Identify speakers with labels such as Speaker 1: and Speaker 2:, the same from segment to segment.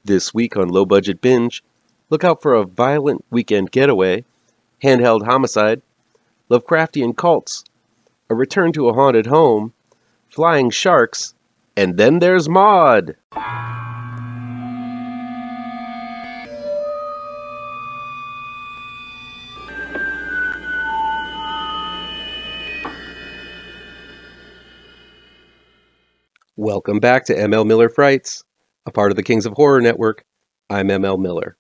Speaker 1: This week on Low Budget Binge, look out for a violent weekend getaway, handheld homicide, Lovecraftian cults, a return to a haunted home, flying sharks, and then there's Maud! Welcome back to ML Miller Frights, a part of the Kings of Horror Network. I'm ML Miller.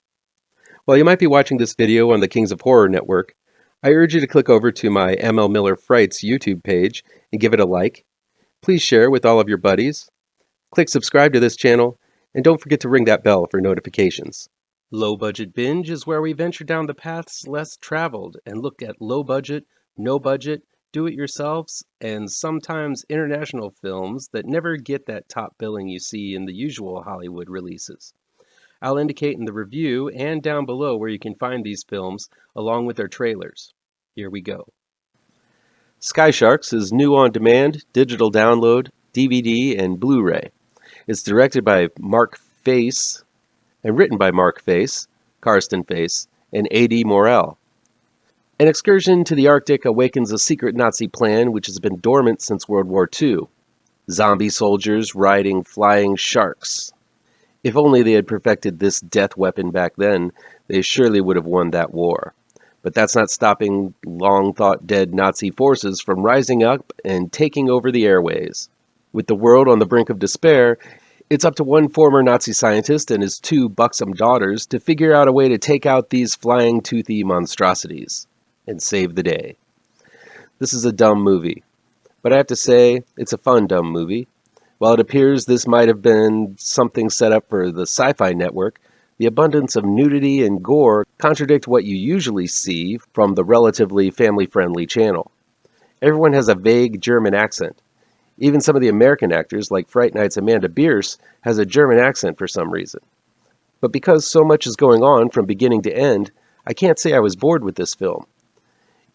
Speaker 1: While you might be watching this video on the Kings of Horror Network, I urge you to click over to my ML Miller Frights YouTube page and give it a like. Please share with all of your buddies. Click subscribe to this channel, and don't forget to ring that bell for notifications. Low Budget Binge is where we venture down the paths less traveled and look at low budget, no budget, do-it-yourselves, and sometimes international films that never get that top billing you see in the usual Hollywood releases. I'll indicate in the review and down below where you can find these films, along with their trailers. Here we go. Sky Sharks is new on-demand, digital download, DVD, and Blu-ray. It's directed by Marc Fehse and written by Marc Fehse, Carsten Fehse, and A.D. Morel. An excursion to the Arctic awakens a secret Nazi plan which has been dormant since World War II. Zombie soldiers riding flying sharks. If only they had perfected this death weapon back then, they surely would have won that war. But that's not stopping long-thought-dead Nazi forces from rising up and taking over the airways. With the world on the brink of despair, it's up to one former Nazi scientist and his two buxom daughters to figure out a way to take out these flying toothy monstrosities and save the day. This is a dumb movie, but I have to say, it's a fun dumb movie. While it appears this might have been something set up for the Sci-Fi Network, the abundance of nudity and gore contradict what you usually see from the relatively family-friendly channel. Everyone has a vague German accent. Even some of the American actors, like Fright Night's Amanda Bierce, has a German accent for some reason. But because so much is going on from beginning to end, I can't say I was bored with this film.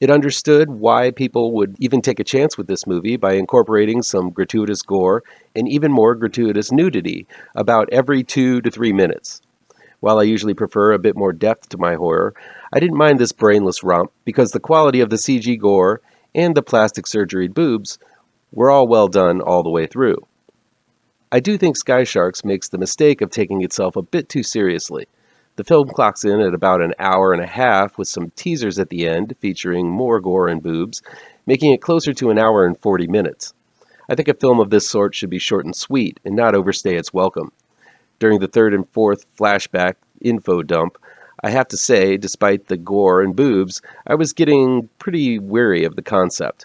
Speaker 1: It understood why people would even take a chance with this movie by incorporating some gratuitous gore and even more gratuitous nudity about every 2 to 3 minutes. While I usually prefer a bit more depth to my horror, I didn't mind this brainless romp because the quality of the CG gore and the plastic surgeried boobs were all well done all the way through. I do think Sky Sharks makes the mistake of taking itself a bit too seriously. The film clocks in at about an hour and a half with some teasers at the end featuring more gore and boobs, making it closer to an hour and 40 minutes. I think a film of this sort should be short and sweet and not overstay its welcome. During the third and fourth flashback info dump, I have to say, despite the gore and boobs, I was getting pretty weary of the concept.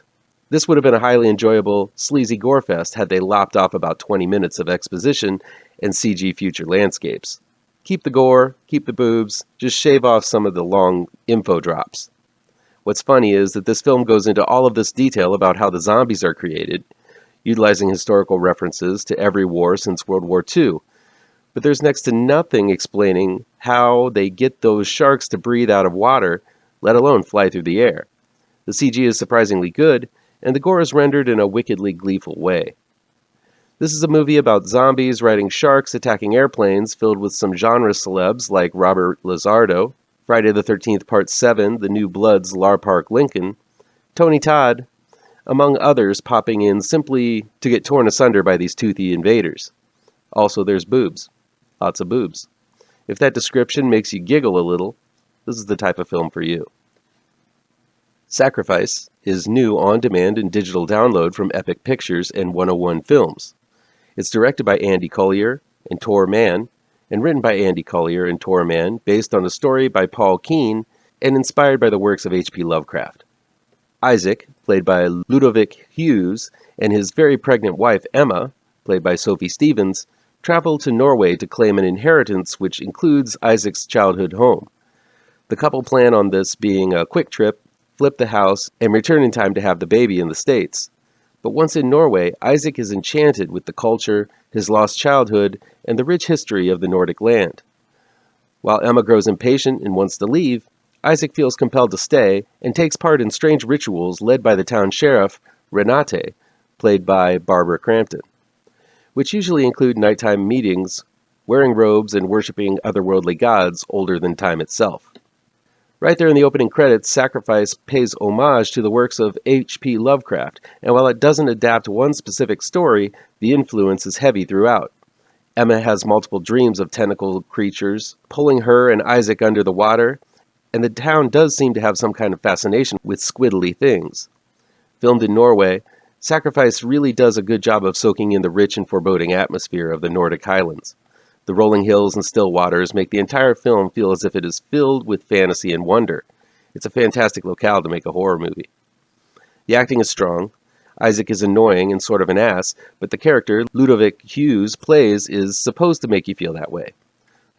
Speaker 1: This would have been a highly enjoyable, sleazy gore fest had they lopped off about 20 minutes of exposition and CG future landscapes. Keep the gore, keep the boobs, just shave off some of the long info drops. What's funny is that this film goes into all of this detail about how the zombies are created, utilizing historical references to every war since World War II. But there's next to nothing explaining how they get those sharks to breathe out of water, let alone fly through the air. The CG is surprisingly good, and the gore is rendered in a wickedly gleeful way. This is a movie about zombies riding sharks attacking airplanes filled with some genre celebs like Robert Lizardo, Friday the 13th Part 7, The New Bloods' Lar Park Lincoln, Tony Todd, among others popping in simply to get torn asunder by these toothy invaders. Also there's boobs. Lots of boobs. If that description makes you giggle a little, this is the type of film for you. Sacrifice is new on-demand and digital download from Epic Pictures and 101 Films. It's directed by Andy Collier and Tor Mann, and written by Andy Collier and Tor Mann, based on a story by Paul Kane, and inspired by the works of H.P. Lovecraft. Isaac, played by Ludovic Hughes, and his very pregnant wife Emma, played by Sophie Stevens, travel to Norway to claim an inheritance which includes Isaac's childhood home. The couple plan on this being a quick trip, flip the house, and return in time to have the baby in the States. But once in Norway, Isaac is enchanted with the culture, his lost childhood, and the rich history of the Nordic land. While Emma grows impatient and wants to leave, Isaac feels compelled to stay and takes part in strange rituals led by the town sheriff, Renate, played by Barbara Crampton, which usually include nighttime meetings wearing robes and worshipping otherworldly gods older than time itself. Right there in the opening credits, Sacrifice pays homage to the works of H.P. Lovecraft, and while it doesn't adapt one specific story, the influence is heavy throughout. Emma has multiple dreams of tentacle creatures pulling her and Isaac under the water, and the town does seem to have some kind of fascination with squiddly things. Filmed in Norway, Sacrifice really does a good job of soaking in the rich and foreboding atmosphere of the Nordic Highlands. The rolling hills and still waters make the entire film feel as if it is filled with fantasy and wonder. It's a fantastic locale to make a horror movie. The acting is strong. Isaac is annoying and sort of an ass, but the character Ludovic Hughes plays is supposed to make you feel that way.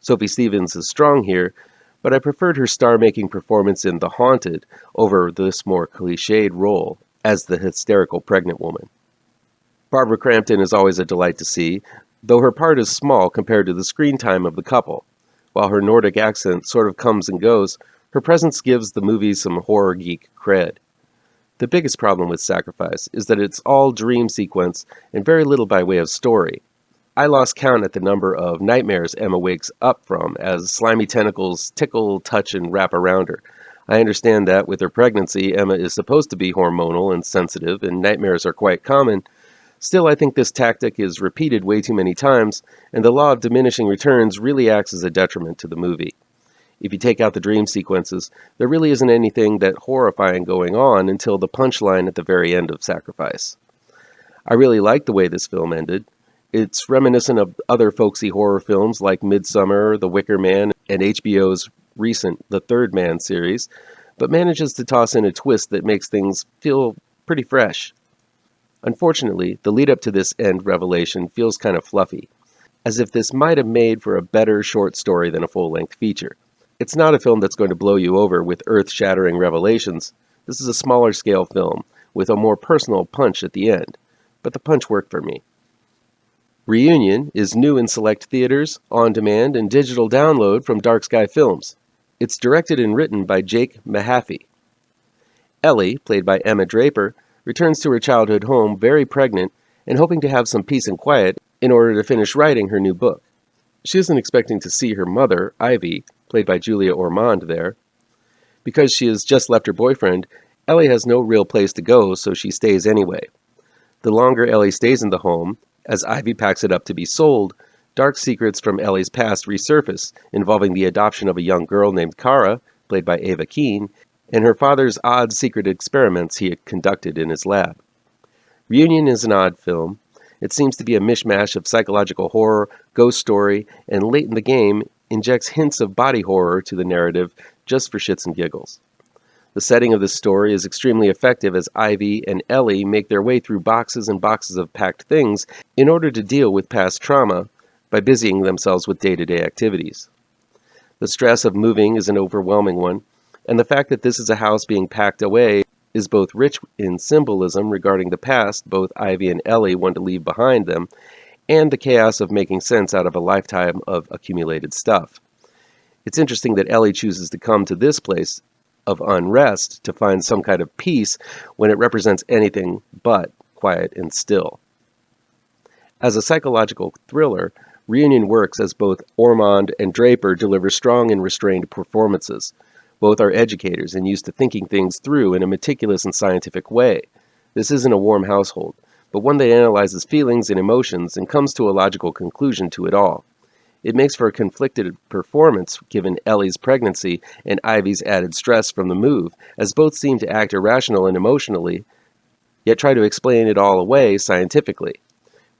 Speaker 1: Sophie Stevens is strong here, but I preferred her star-making performance in The Haunted over this more cliched role as the hysterical pregnant woman. Barbara Crampton is always a delight to see, though her part is small compared to the screen time of the couple. While her Nordic accent sort of comes and goes, her presence gives the movie some horror geek cred. The biggest problem with Sacrifice is that it's all dream sequence and very little by way of story. I lost count at the number of nightmares Emma wakes up from as slimy tentacles tickle, touch, and wrap around her. I understand that with her pregnancy, Emma is supposed to be hormonal and sensitive, and nightmares are quite common. Still, I think this tactic is repeated way too many times, and the law of diminishing returns really acts as a detriment to the movie. If you take out the dream sequences, there really isn't anything that horrifying going on until the punchline at the very end of Sacrifice. I really like the way this film ended. It's reminiscent of other folksy horror films like Midsummer, The Wicker Man, and HBO's recent The Third Man series, but manages to toss in a twist that makes things feel pretty fresh. Unfortunately, the lead-up to this end revelation feels kind of fluffy, as if this might have made for a better short story than a full-length feature. It's not a film that's going to blow you over with earth-shattering revelations. This is a smaller-scale film, with a more personal punch at the end, but the punch worked for me. Reunion is new in select theaters, on-demand, and digital download from Dark Sky Films. It's directed and written by Jake Mahaffy. Ellie, played by Emma Draper, returns to her childhood home very pregnant and hoping to have some peace and quiet in order to finish writing her new book. She isn't expecting to see her mother, Ivy, played by Julia Ormond, there. Because she has just left her boyfriend, Ellie has no real place to go, so she stays anyway. The longer Ellie stays in the home, as Ivy packs it up to be sold, dark secrets from Ellie's past resurface, involving the adoption of a young girl named Kara, played by Ava Keen, and her father's odd secret experiments he had conducted in his lab. Reunion is an odd film. It seems to be a mishmash of psychological horror, ghost story, and late in the game, injects hints of body horror to the narrative just for shits and giggles. The setting of this story is extremely effective as Ivy and Ellie make their way through boxes and boxes of packed things in order to deal with past trauma by busying themselves with day-to-day activities. The stress of moving is an overwhelming one, and the fact that this is a house being packed away is both rich in symbolism regarding the past both Ivy and Ellie want to leave behind them, and the chaos of making sense out of a lifetime of accumulated stuff. It's interesting that Ellie chooses to come to this place of unrest to find some kind of peace when it represents anything but quiet and still. As a psychological thriller, Reunion works as both Ormond and Draper deliver strong and restrained performances. Both are educators and used to thinking things through in a meticulous and scientific way. This isn't a warm household, but one that analyzes feelings and emotions and comes to a logical conclusion to it all. It makes for a conflicted performance given Ellie's pregnancy and Ivy's added stress from the move, as both seem to act irrational and emotionally, yet try to explain it all away scientifically.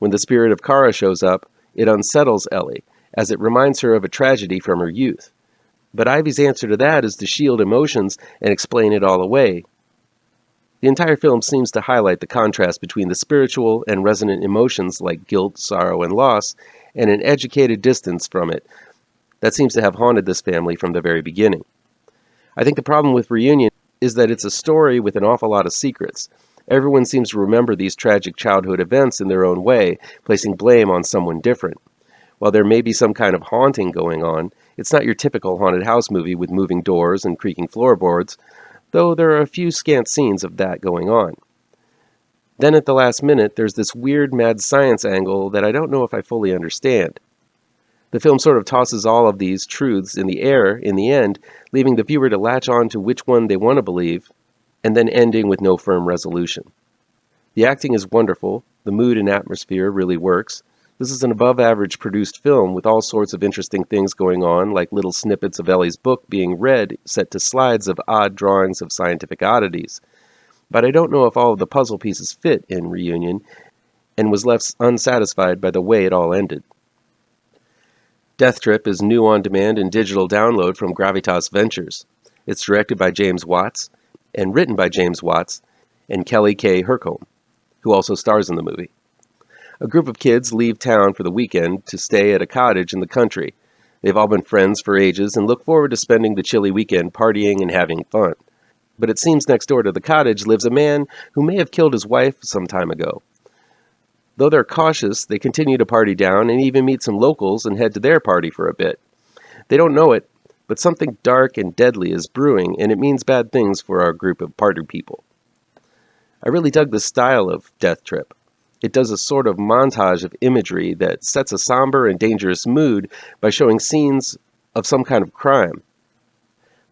Speaker 1: When the spirit of Kara shows up, it unsettles Ellie, as it reminds her of a tragedy from her youth. But Ivy's answer to that is to shield emotions and explain it all away. The entire film seems to highlight the contrast between the spiritual and resonant emotions like guilt, sorrow, and loss, and an educated distance from it that seems to have haunted this family from the very beginning. I think the problem with Reunion is that it's a story with an awful lot of secrets. Everyone seems to remember these tragic childhood events in their own way, placing blame on someone different. While there may be some kind of haunting going on, it's not your typical haunted house movie with moving doors and creaking floorboards, though there are a few scant scenes of that going on. Then at the last minute, there's this weird mad science angle that I don't know if I fully understand. The film sort of tosses all of these truths in the air in the end, leaving the viewer to latch on to which one they want to believe, and then ending with no firm resolution. The acting is wonderful, the mood and atmosphere really works. This is an above-average produced film with all sorts of interesting things going on, like little snippets of Ellie's book being read set to slides of odd drawings of scientific oddities. But I don't know if all of the puzzle pieces fit in Reunion, and was left unsatisfied by the way it all ended. Death Trip is new on-demand and digital download from Gravitas Ventures. It's directed by James Watts, and written by James Watts and Kelly K. Hurcomb, who also stars in the movie. A group of kids leave town for the weekend to stay at a cottage in the country. They've all been friends for ages and look forward to spending the chilly weekend partying and having fun. But it seems next door to the cottage lives a man who may have killed his wife some time ago. Though they're cautious, they continue to party down and even meet some locals and head to their party for a bit. They don't know it, but something dark and deadly is brewing, and it means bad things for our group of party people. I really dug the style of Death Trip. It does a sort of montage of imagery that sets a somber and dangerous mood by showing scenes of some kind of crime.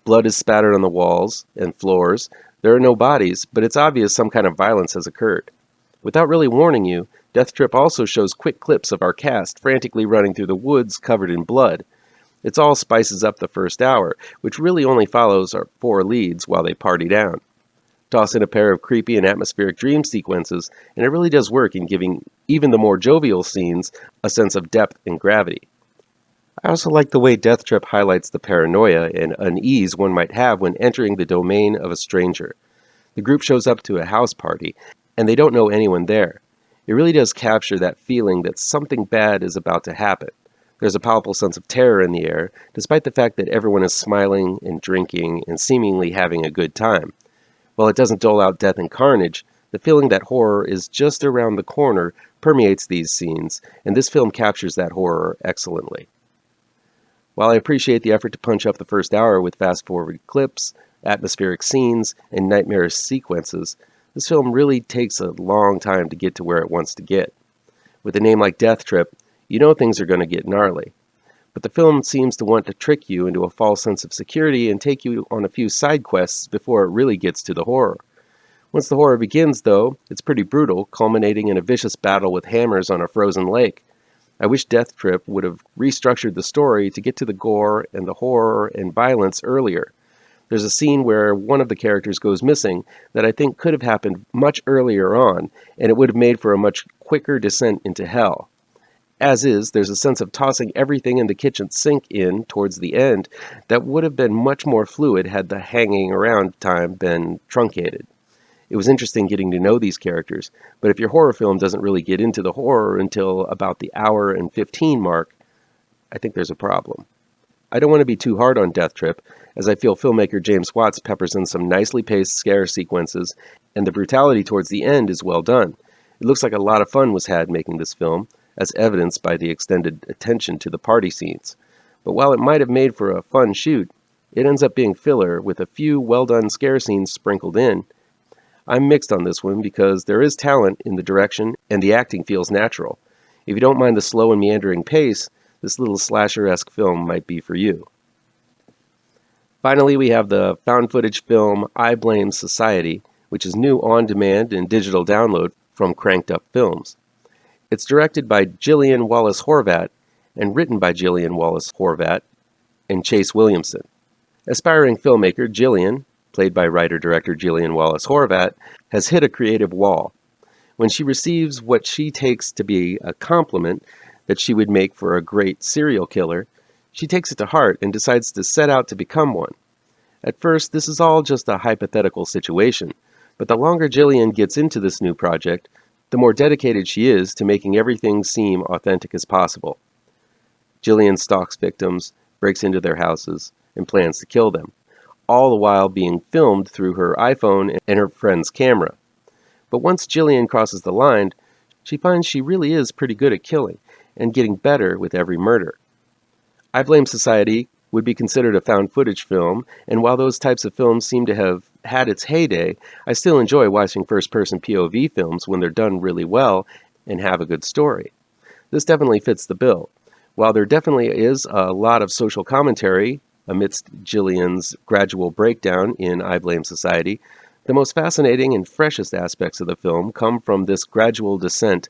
Speaker 1: Blood is spattered on the walls and floors. There are no bodies, but it's obvious some kind of violence has occurred. Without really warning you, Death Trip also shows quick clips of our cast frantically running through the woods covered in blood. It's all spices up the first hour, which really only follows our 4 leads while they party down. Toss in a pair of creepy and atmospheric dream sequences, and it really does work in giving even the more jovial scenes a sense of depth and gravity. I also like the way Death Trip highlights the paranoia and unease one might have when entering the domain of a stranger. The group shows up to a house party, and they don't know anyone there. It really does capture that feeling that something bad is about to happen. There's a palpable sense of terror in the air, despite the fact that everyone is smiling and drinking and seemingly having a good time. While it doesn't dole out death and carnage, the feeling that horror is just around the corner permeates these scenes, and this film captures that horror excellently. While I appreciate the effort to punch up the first hour with fast-forward clips, atmospheric scenes, and nightmarish sequences, this film really takes a long time to get to where it wants to get. With a name like Death Trip, you know things are going to get gnarly. But the film seems to want to trick you into a false sense of security and take you on a few side quests before it really gets to the horror. Once the horror begins, though, it's pretty brutal, culminating in a vicious battle with hammers on a frozen lake. I wish Death Trip would have restructured the story to get to the gore and the horror and violence earlier. There's a scene where one of the characters goes missing that I think could have happened much earlier on, and it would have made for a much quicker descent into hell. As is, there's a sense of tossing everything in the kitchen sink in towards the end that would have been much more fluid had the hanging around time been truncated. It was interesting getting to know these characters, but if your horror film doesn't really get into the horror until about the hour and 15 mark, I think there's a problem. I don't want to be too hard on Death Trip, as I feel filmmaker James Watts peppers in some nicely paced scare sequences, and the brutality towards the end is well done. It looks like a lot of fun was had making this film, as evidenced by the extended attention to the party scenes. But while it might have made for a fun shoot, it ends up being filler with a few well-done scare scenes sprinkled in. I'm mixed on this one because there is talent in the direction and the acting feels natural. If you don't mind the slow and meandering pace, this little slasher-esque film might be for you. Finally, we have the found footage film I Blame Society, which is new on-demand and digital download from Cranked Up Films. It's directed by Gillian Wallace Horvat and written by Gillian Wallace Horvat and Chase Williamson. Aspiring filmmaker Gillian, played by writer-director Gillian Wallace Horvat, has hit a creative wall. When she receives what she takes to be a compliment that she would make for a great serial killer, she takes it to heart and decides to set out to become one. At first, this is all just a hypothetical situation, but the longer Gillian gets into this new project, the more dedicated she is to making everything seem authentic as possible. Gillian stalks victims, breaks into their houses, and plans to kill them, all the while being filmed through her iPhone and her friend's camera. But once Gillian crosses the line, she finds she really is pretty good at killing, and getting better with every murder. I Blame Society would be considered a found footage film, and while those types of films seem to have had its heyday, I still enjoy watching first-person POV films when they're done really well and have a good story. This definitely fits the bill. While there definitely is a lot of social commentary amidst Gillian's gradual breakdown in I Blame Society, the most fascinating and freshest aspects of the film come from this gradual descent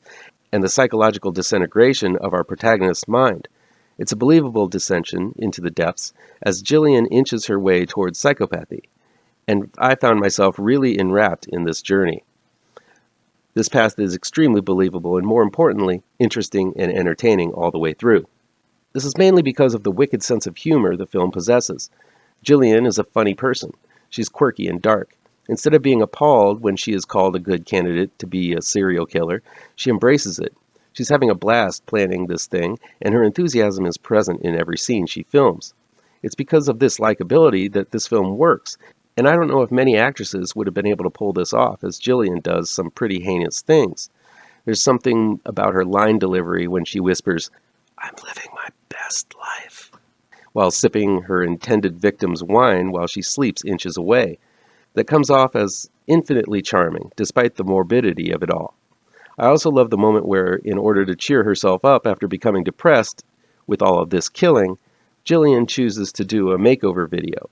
Speaker 1: and the psychological disintegration of our protagonist's mind. It's a believable descension into the depths as Gillian inches her way towards psychopathy, and I found myself really enwrapped in this journey. This path is extremely believable and, more importantly, interesting and entertaining all the way through. This is mainly because of the wicked sense of humor the film possesses. Gillian is a funny person. She's quirky and dark. Instead of being appalled when she is called a good candidate to be a serial killer, she embraces it. She's having a blast planning this thing, and her enthusiasm is present in every scene she films. It's because of this likability that this film works, and I don't know if many actresses would have been able to pull this off, as Gillian does some pretty heinous things. There's something about her line delivery when she whispers, "I'm living my best life," while sipping her intended victim's wine while she sleeps inches away, that comes off as infinitely charming, despite the morbidity of it all. I also love the moment where, in order to cheer herself up after becoming depressed with all of this killing, Gillian chooses to do a makeover video.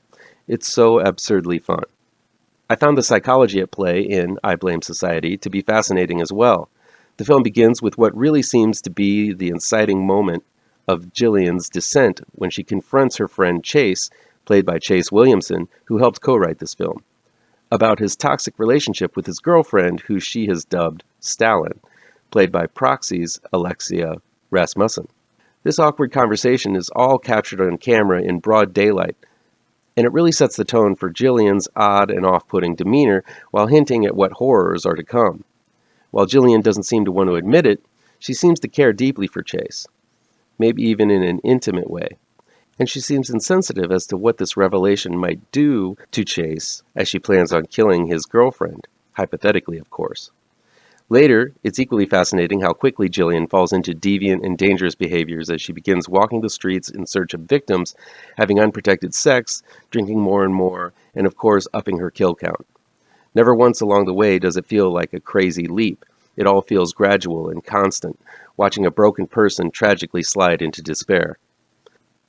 Speaker 1: It's so absurdly fun. I found the psychology at play in I Blame Society to be fascinating as well. The film begins with what really seems to be the inciting moment of Gillian's descent when she confronts her friend Chase, played by Chase Williamson, who helped co-write this film, about his toxic relationship with his girlfriend, who she has dubbed Stalin, played by Proxy's Alexia Rasmussen. This awkward conversation is all captured on camera in broad daylight, and it really sets the tone for Gillian's odd and off-putting demeanor while hinting at what horrors are to come. While Gillian doesn't seem to want to admit it, she seems to care deeply for Chase, maybe even in an intimate way. And she seems insensitive as to what this revelation might do to Chase as she plans on killing his girlfriend, hypothetically, of course. Later, it's equally fascinating how quickly Gillian falls into deviant and dangerous behaviors as she begins walking the streets in search of victims, having unprotected sex, drinking more and more, and of course, upping her kill count. Never once along the way does it feel like a crazy leap. It all feels gradual and constant, watching a broken person tragically slide into despair.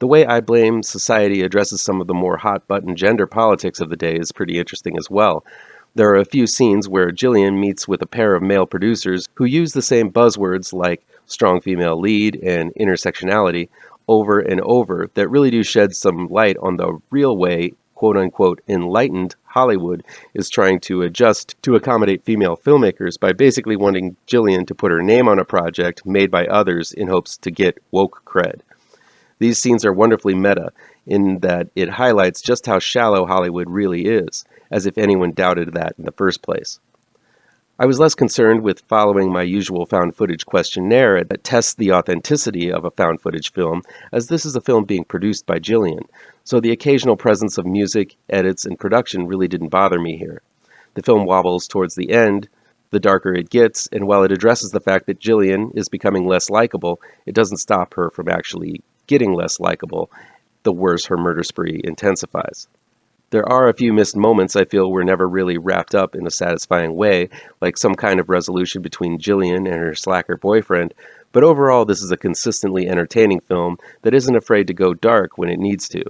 Speaker 1: The way I Blame Society addresses some of the more hot-button gender politics of the day is pretty interesting as well. There are a few scenes where Gillian meets with a pair of male producers who use the same buzzwords like strong female lead and intersectionality over and over that really do shed some light on the real way, quote-unquote, enlightened Hollywood is trying to adjust to accommodate female filmmakers by basically wanting Gillian to put her name on a project made by others in hopes to get woke cred. These scenes are wonderfully meta in that it highlights just how shallow Hollywood really is, as if anyone doubted that in the first place. I was less concerned with following my usual found footage questionnaire that tests the authenticity of a found footage film, as this is a film being produced by Gillian, so the occasional presence of music, edits, and production really didn't bother me here. The film wobbles towards the end, the darker it gets, and while it addresses the fact that Gillian is becoming less likable, it doesn't stop her from actually getting less likable, the worse her murder spree intensifies. There are a few missed moments I feel were never really wrapped up in a satisfying way, like some kind of resolution between Gillian and her slacker boyfriend, but overall this is a consistently entertaining film that isn't afraid to go dark when it needs to.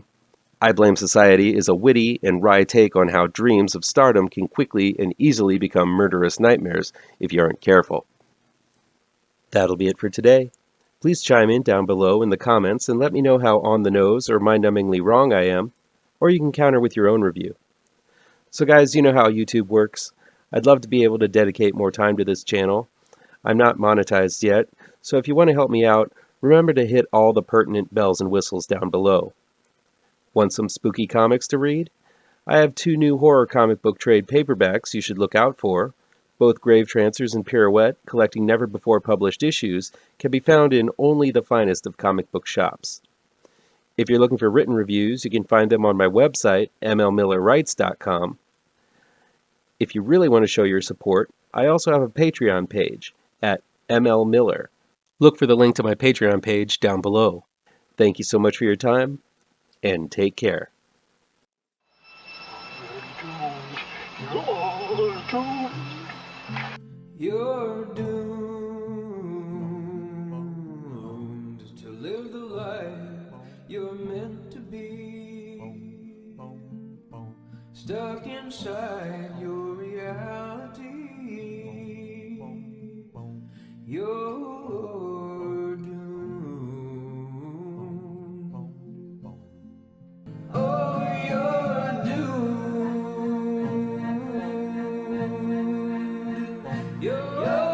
Speaker 1: I Blame Society is a witty and wry take on how dreams of stardom can quickly and easily become murderous nightmares if you aren't careful. That'll be it for today. Please chime in down below in the comments and let me know how on the nose or mind-numbingly wrong I am, or you can counter with your own review. So guys, you know how YouTube works. I'd love to be able to dedicate more time to this channel. I'm not monetized yet, so if you want to help me out, remember to hit all the pertinent bells and whistles down below. Want some spooky comics to read? I have 2 new horror comic book trade paperbacks you should look out for. Both Gravetrancers and Pirouette, collecting never-before-published issues, can be found in only the finest of comic book shops. If you're looking for written reviews, you can find them on my website, mlmillerwrites.com. If you really want to show your support, I also have a Patreon page at mlmiller. Look for the link to my Patreon page down below. Thank you so much for your time, and take care. You're doomed to live the life
Speaker 2: inside your reality. You're doomed. Oh, you're doomed. You're